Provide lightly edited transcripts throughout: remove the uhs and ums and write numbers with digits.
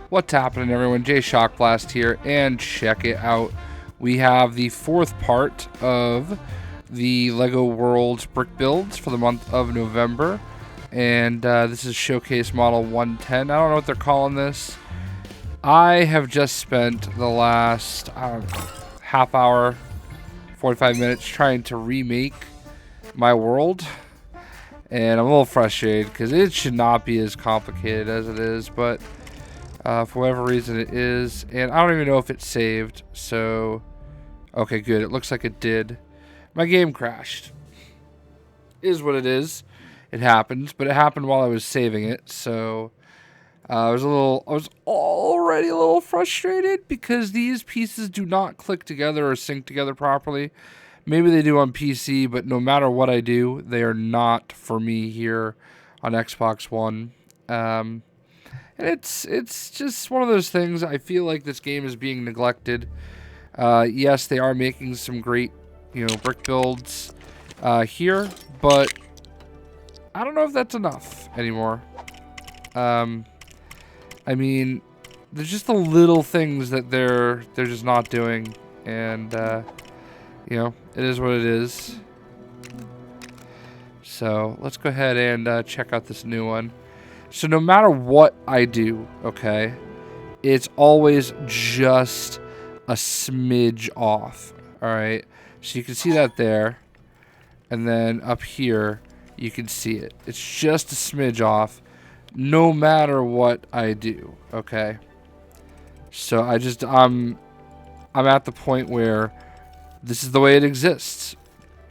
What's happening, everyone? JayShockblast here, and check it out. We have the fourth part of the LEGO World brick builds for the month of November, and this is Showcase Model 110. I don't know what they're calling this. I have just spent the last, half hour, 45 minutes trying to remake my world, and I'm a little frustrated because it should not be as complicated as it is, but for whatever reason it is, and I don't even know if it's saved. So okay, good, it looks like it did. My game crashed. Is what it is. It happens, but it happened while I was saving it, so I was already a little frustrated because these pieces do not click together or sync together properly. Maybe they do on PC, but no matter what I do, they are not for me here on Xbox One. And it's just one of those things. I feel like this game is being neglected. Yes, they are making some great, brick builds here, but I don't know if that's enough anymore. I mean, there's just the little things that they're just not doing, and it is what it is. So let's go ahead and check out this new one. So no matter what I do, okay, it's always just a smidge off. All right, so you can see that there, and then up here you can see it. It's just a smidge off, no matter what I do. Okay, so I'm at the point where this is the way it exists.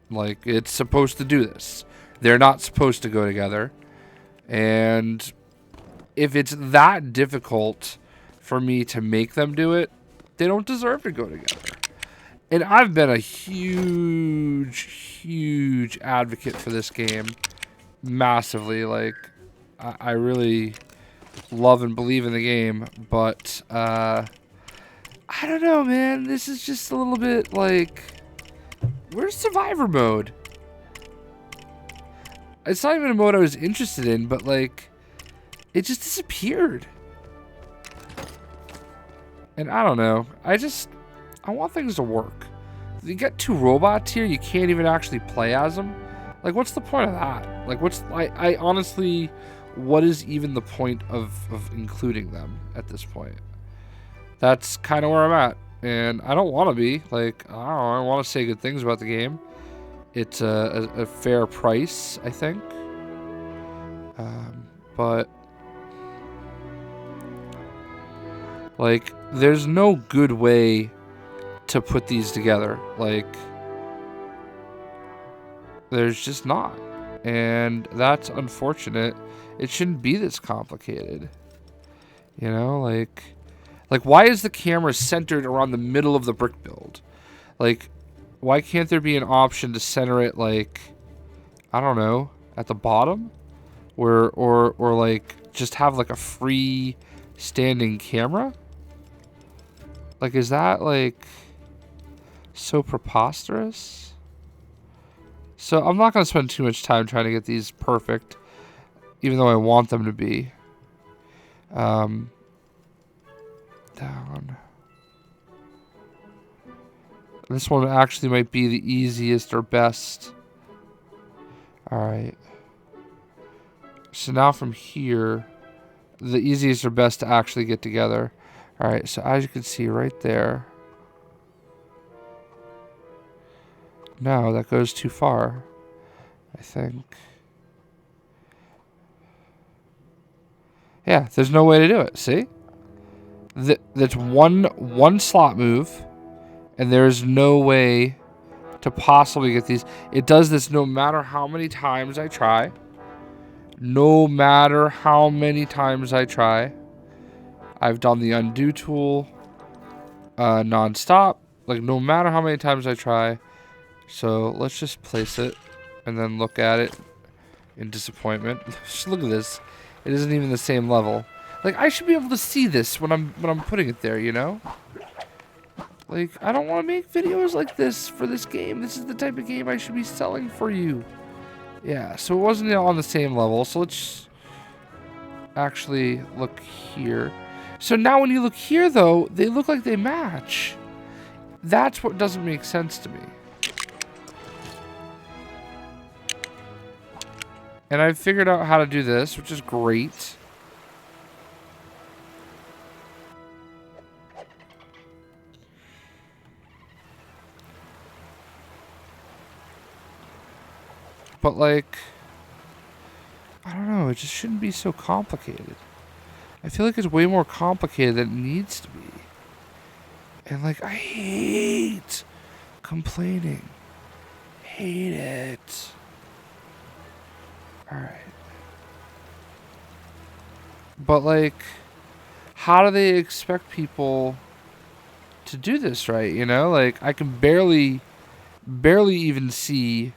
Like, it's supposed to do this. They're not supposed to go together. And if it's that difficult for me to make them do it, they don't deserve to go together. And I've been a huge advocate for this game. Massively. Like, I really love and believe in the game. But, I don't know, man. This is just a little bit like, where's Survivor mode? It's not even a mode I was interested in, but like, it just disappeared. And I don't know. I want things to work. You get two robots here, you can't even actually play as them. Like, what's the point of that? Like, I honestly, what is even the point of including them at this point? That's kind of where I'm at. And I don't want to be. Like, I don't know, I want to say good things about the game. It's a fair price, I think. But like, there's no good way to put these together. Like, there's just not. And that's unfortunate. It shouldn't be this complicated. Like why is the camera centered around the middle of the brick build? Like, why can't there be an option to center it, like, I don't know, at the bottom? Or like, just have like a free standing camera? Like, is that like so preposterous? So I'm not gonna spend too much time trying to get these perfect, even though I want them to be. Down. This one actually might be the easiest or best. Alright. So now from here, the easiest or best to actually get together. Alright, so as you can see right there. No, that goes too far, I think. Yeah, there's no way to do it, see? That's one slot move. And there's no way to possibly get these. It does this no matter how many times I try. No matter how many times I try. I've done the undo tool non-stop. Like, no matter how many times I try. So let's just place it and then look at it in disappointment. Just look at this. It isn't even the same level. Like, I should be able to see this when I'm putting it there, Like, I don't want to make videos like this for this game. This is the type of game I should be selling for you. Yeah, so it wasn't on the same level. So let's actually look here. So now when you look here, though, they look like they match. That's what doesn't make sense to me. And I've figured out how to do this, which is great. But, like, I don't know, it just shouldn't be so complicated. I feel like it's way more complicated than it needs to be. And, like, I hate complaining. Hate it. Alright. But, like, how do they expect people to do this right, you know? Like, I can barely even see.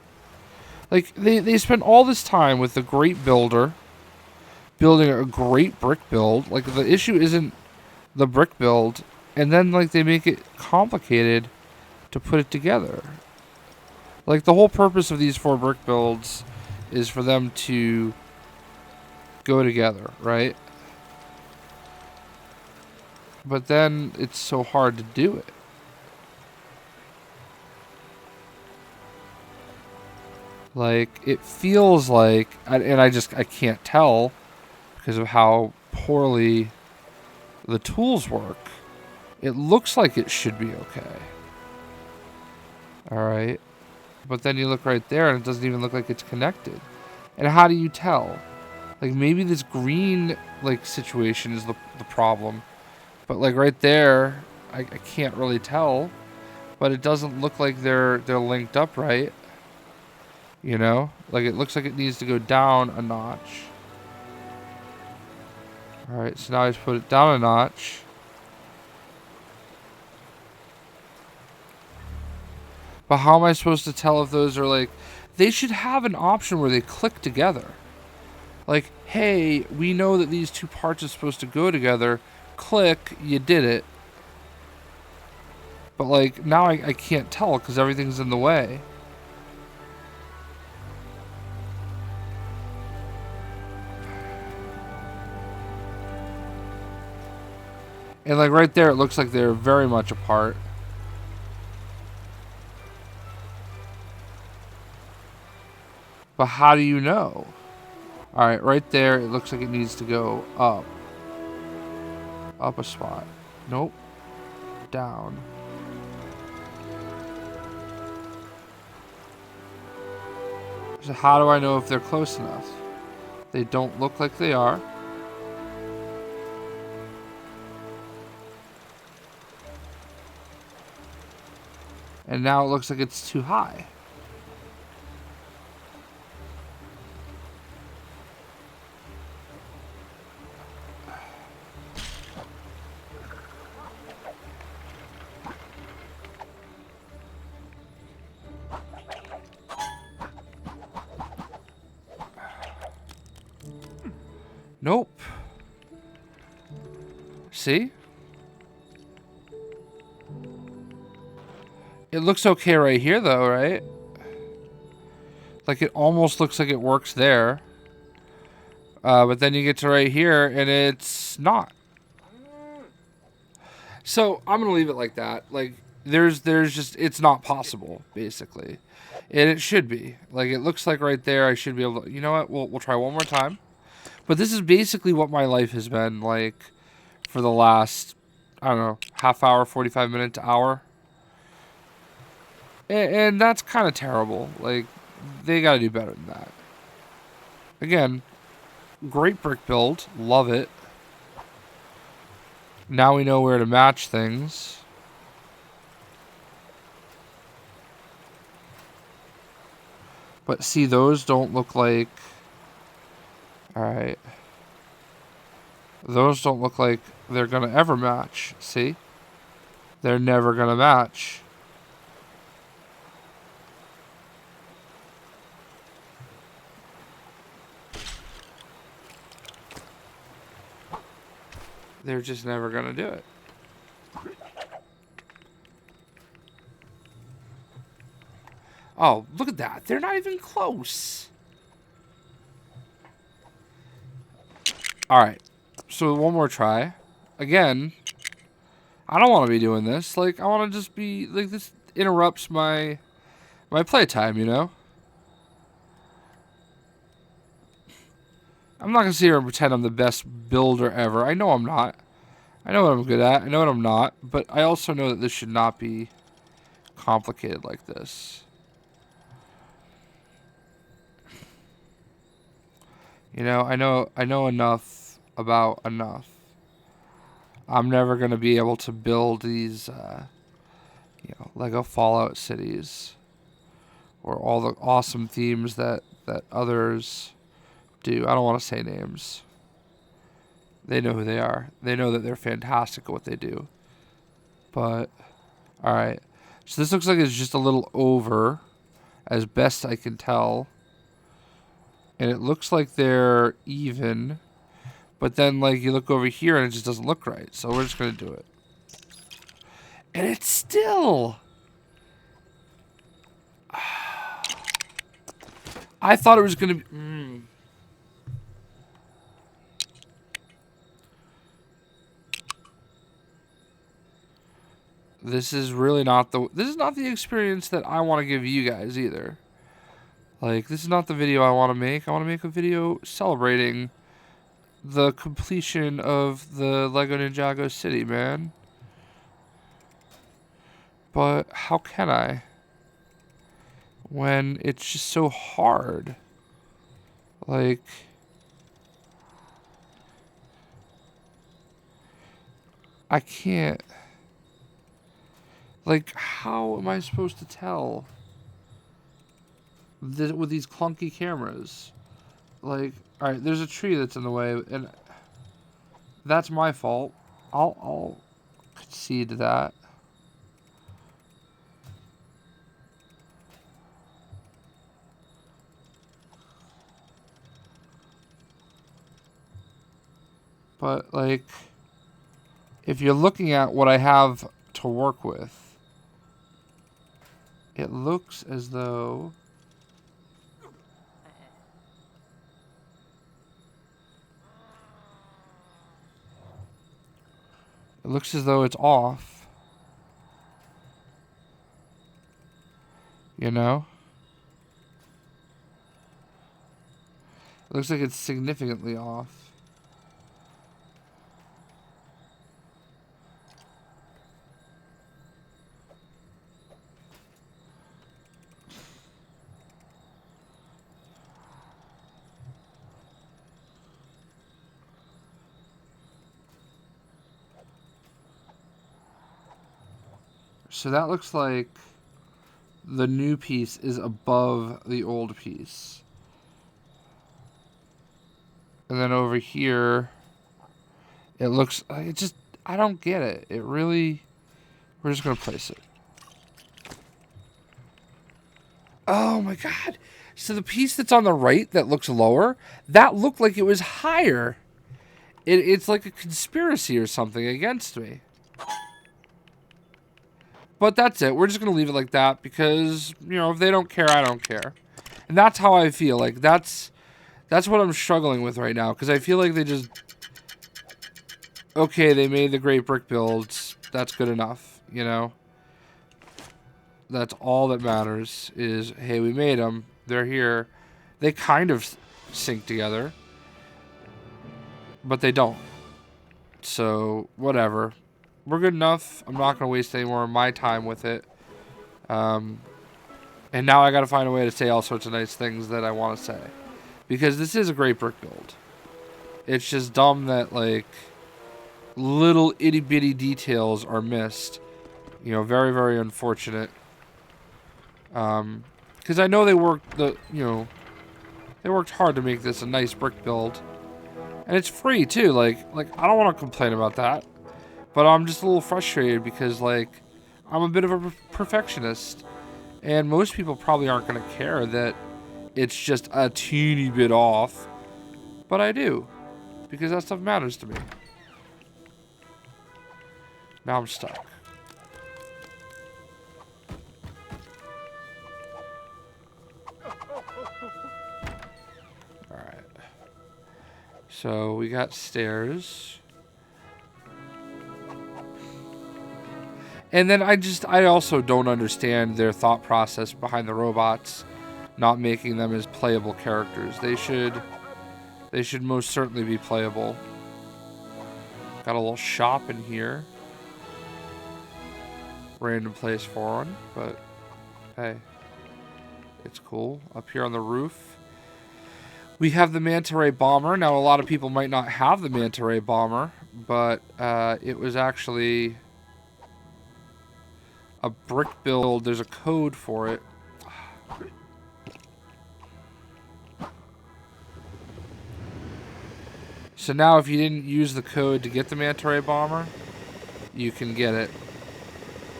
Like, they spend all this time with a great builder building a great brick build. Like, the issue isn't the brick build, and then, like, they make it complicated to put it together. Like, the whole purpose of these 4 brick builds is for them to go together, right? But then it's so hard to do it. Like, it feels like, and I can't tell because of how poorly the tools work. It looks like it should be okay. Alright. But then you look right there and it doesn't even look like it's connected. And how do you tell? Like, maybe this green, like, situation is the problem. But, like, right there, I can't really tell. But it doesn't look like they're linked up right. You know? Like, it looks like it needs to go down a notch. Alright, so now I just put it down a notch. But how am I supposed to tell if those are, like... They should have an option where they click together. Like, hey, we know that these 2 parts are supposed to go together. Click, you did it. But, like, now I can't tell because everything's in the way. And, like, right there, it looks like they're very much apart. But how do you know? Alright, right there, it looks like it needs to go up. Up a spot. Nope. Down. So how do I know if they're close enough? They don't look like they are. And now it looks like it's too high. Nope. See? It looks okay right here, though, right? Like, it almost looks like it works there. But then you get to right here, and it's not. So, I'm going to leave it like that. Like, there's just, it's not possible, basically. And it should be. Like, it looks like right there, I should be able to, you know what? We'll try one more time. But this is basically what my life has been like for the last, I don't know, half hour, 45 minutes, hour. And that's kind of terrible. Like, they got to do better than that. Again, great brick build. Love it. Now we know where to match things. But see, those don't look like... Alright. Those don't look like they're going to ever match. See? They're never going to match. They're just never going to do it. Oh, look at that. They're not even close. Alright. So one more try. again, I don't want to be doing this. Like, I want to just be, like, this interrupts my playtime, you know? I'm not going to sit here and pretend I'm the best builder ever. I know I'm not. I know what I'm good at. I know what I'm not. But I also know that this should not be complicated like this. You know, I know enough about enough. I'm never going to be able to build these, Lego Fallout cities or all the awesome themes that others do. I don't want to say names. They know who they are. They know that they're fantastic at what they do. But, alright. So this looks like it's just a little over, as best I can tell. And it looks like they're even. But then, like, you look over here and it just doesn't look right. So we're just going to do it. And it's still... I thought it was going to be... This is really not the experience that I want to give you guys either. Like, this is not the video I want to make. I want to make a video celebrating the completion of the LEGO Ninjago City, man. But how can I? When it's just so hard. Like... I can't... Like, how am I supposed to tell this, with these clunky cameras? Like, alright, there's a tree that's in the way, and that's my fault. I'll concede to that. But, like, if you're looking at what I have to work with, it looks as though... It looks as though it's off. You know? It looks like it's significantly off. So that looks like the new piece is above the old piece. And then over here, it looks, it just, I don't get it. It really, we're just going to place it. Oh my God. So the piece that's on the right that looks lower, that looked like it was higher. It's like a conspiracy or something against me. But that's it. We're just going to leave it like that because, you know, if they don't care, I don't care. And that's how I feel. Like, that's what I'm struggling with right now. Because I feel like they just... Okay, they made the great brick builds. That's good enough, you know? That's all that matters is, hey, we made them. They're here. They kind of sync together. But they don't. So, whatever. We're good enough. I'm not going to waste any more of my time with it. And now I got to find a way to say all sorts of nice things that I want to say. Because this is a great brick build. It's just dumb that, like, little itty-bitty details are missed. You know, very, very unfortunate. Because I know they worked they worked hard to make this a nice brick build. And it's free, too. Like I don't want to complain about that. But I'm just a little frustrated because, like, I'm a bit of a perfectionist. And most people probably aren't going to care that it's just a teeny bit off. But I do. Because that stuff matters to me. Now I'm stuck. Alright. So we got stairs. And then I also don't understand their thought process behind the robots, not making them as playable characters. They should most certainly be playable. Got a little shop in here. Random place for one, but hey, it's cool. Up here on the roof, we have the Manta Ray Bomber. Now, a lot of people might not have the Manta Ray Bomber, but it was actually a brick build. There's a code for it. So now if you didn't use the code to get the Manta Ray Bomber, you can get it.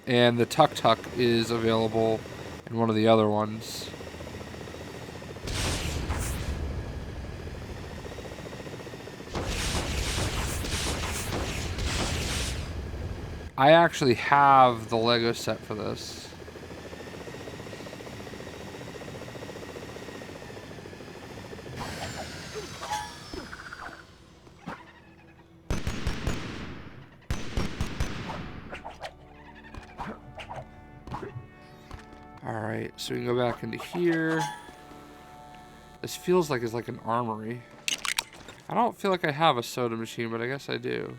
And the Tuk Tuk is available in one of the other ones. I actually have the Lego set for this. Alright, so we can go back into here. This feels like it's like an armory. I don't feel like I have a soda machine, but I guess I do.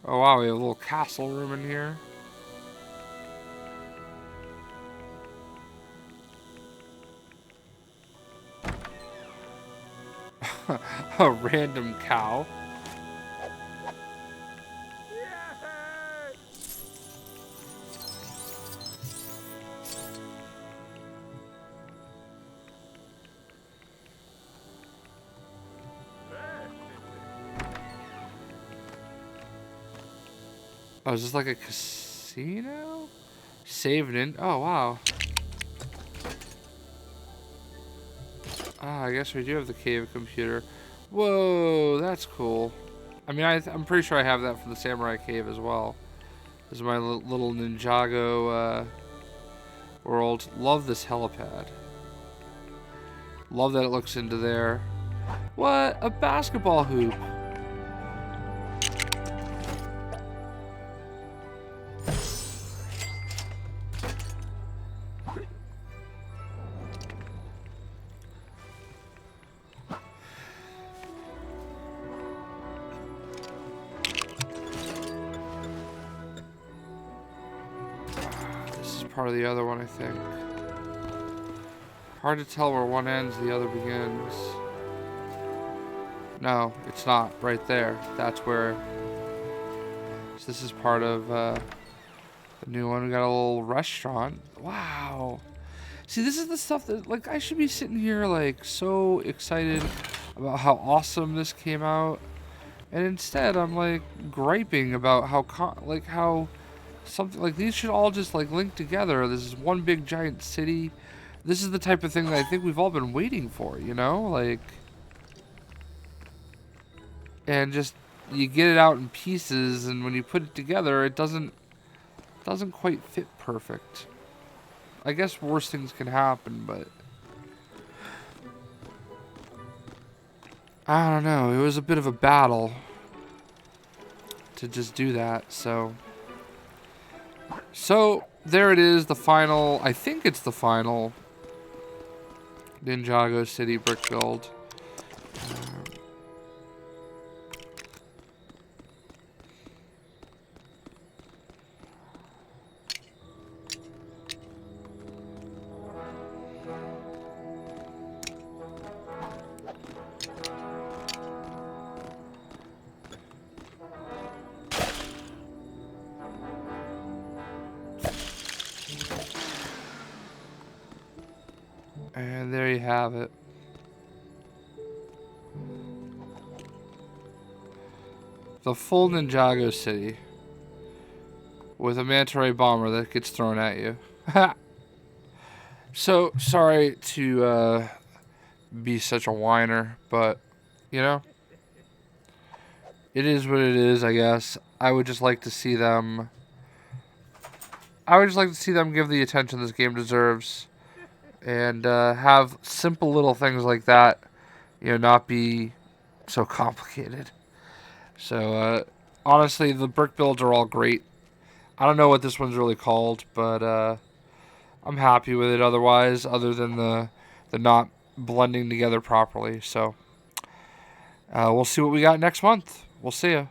Oh wow, we have a little castle room in here. A random cow. Oh, is this like a casino? Saved in. Oh, wow. Ah, I guess we do have the cave computer. Whoa, that's cool. I mean, I'm pretty sure I have that for the Samurai Cave as well. This is my little Ninjago world. Love this helipad. Love that it looks into there. What? A basketball hoop. Part of the other one, I think. Hard to tell where one ends, the other begins. No, it's not. Right there. That's where. So this is part of the new one. We got a little restaurant. Wow. See, this is the stuff that, like, I should be sitting here, like, so excited about how awesome this came out. And instead, I'm, like, griping about how something like these should all just like link together. This is one big giant city. This is the type of thing that I think we've all been waiting for, you know? Like, and just you get it out in pieces, and when you put it together, it doesn't quite fit perfect. I guess worse things can happen, but I don't know. It was a bit of a battle to just do that, so there it is, the final, I think it's the final Ninjago City brick build. And there you have it. The full Ninjago City. With a Manta Ray Bomber that gets thrown at you. So, sorry to be such a whiner, but, you know, it is what it is, I guess. I would just like to see them give the attention this game deserves. and have simple little things like that, not be so complicated. So honestly, the brick builds are all great. I don't know what this one's really called, but I'm happy with it otherwise, other than the not blending together properly. So we'll see what we got next month. We'll see ya.